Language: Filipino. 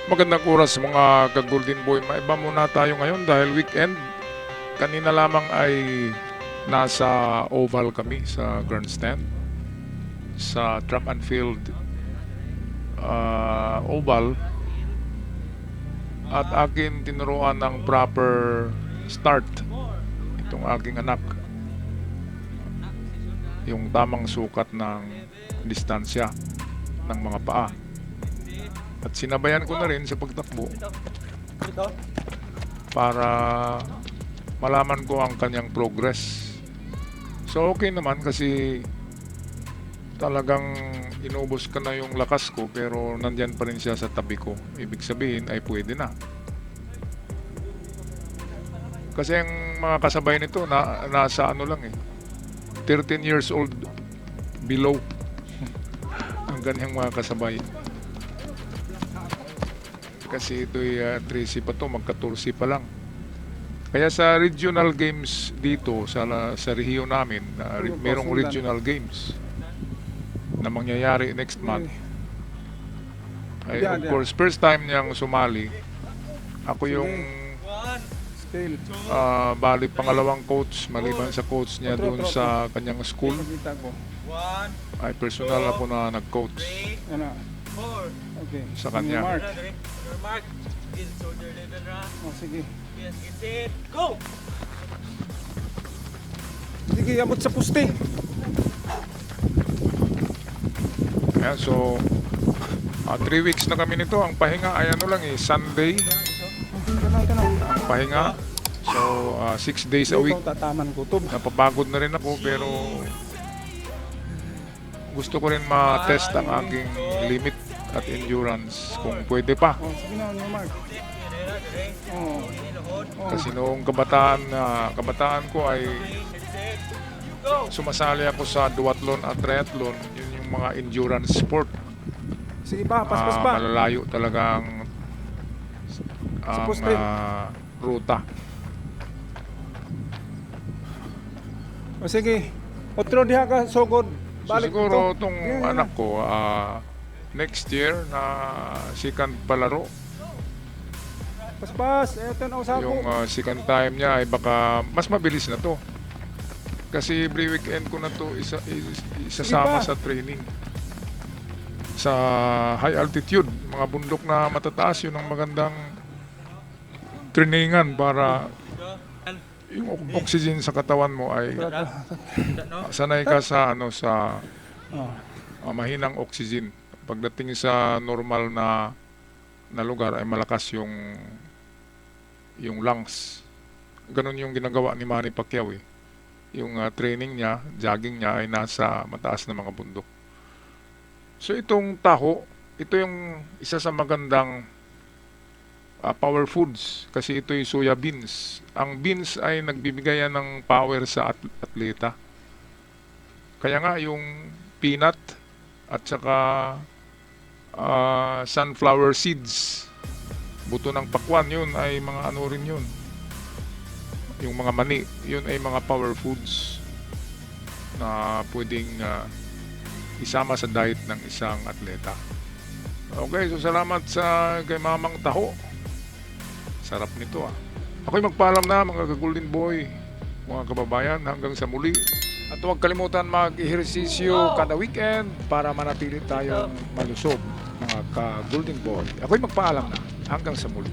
Magandang oras mga ka-Golden Boy. Maiba muna tayo ngayon dahil weekend. Kanina lamang ay nasa oval kami sa grandstand. Sa track and field oval. At akin tinuruan ng proper start itong aking anak. Yung tamang sukat ng distansya ng mga paa. At sinabayan ko na rin sa pagtakbo para malaman ko ang kanyang progress. So okay naman kasi talagang inubos ka na yung lakas ko pero nandyan pa rin siya sa tabi ko. Ibig sabihin ay pwede na. Kasi ang mga kasabay nito nasa ano lang 13 years old below ang ganyang mga kasabay. Kasi ito'y 13 pa to, magka-14 pa lang. Kaya sa regional games dito sa rehiyo namin, merong regional games na mangyayari next month. Ay, of course, first time niyang sumali. Ako yung bali pangalawang coach maliban sa coach niya doon sa kanyang school. Ay personal ako na nag-coach sa kanya. Sige. Go! Sige, abot sa puste. Ayan, so 3 weeks na kami nito. Ang pahinga ay ano lang Sunday. Ang pahinga. So 6 days a week. Napapagod na rin ako pero gusto ko rin ma-test ang aking limit at endurance kung pwede pa. Kasi noong kabataan ko ay sumasali ako sa duathlon at triathlon. Yun yung mga endurance sport. Sige pa, paspas pa. Malalayo talagang ang ruta. O sige, otro diha ka sugod. So siguro itong anak ko next year na second palaro. Paspas, eto na usako. Yung second time niya ay baka mas mabilis na to. Kasi every weekend ko na to isasama sa training. Sa high altitude, mga bundok na matataas, yun ang magandang trainingan para yung oxygen sa katawan mo ay sanay ka sa mahinang oxygen. Pagdating sa normal na lugar ay malakas yung lungs. Ganun yung ginagawa ni Manny Pacquiao Yung training niya, jogging niya ay nasa mataas na mga bundok. So itong taho, ito yung isa sa magandang power foods kasi ito yung soya beans. Ang beans ay nagbibigay ng power sa atleta. Kaya nga yung peanut at saka sunflower seeds, buto ng pakwan, yun ay mga ano rin yun. Yung mga mani, yun ay mga power foods na pwedeng isama sa diet ng isang atleta. Okay, so salamat kay Mamang Taho. Sarap nito Ako'y magpaalam na mga ka-Golden Boy, mga kababayan, hanggang sa muli. At huwag kalimutan mag-ehersisyo kada weekend para manatili tayong malusog mga ka-Golden Boy. Ako'y magpaalam na hanggang sa muli.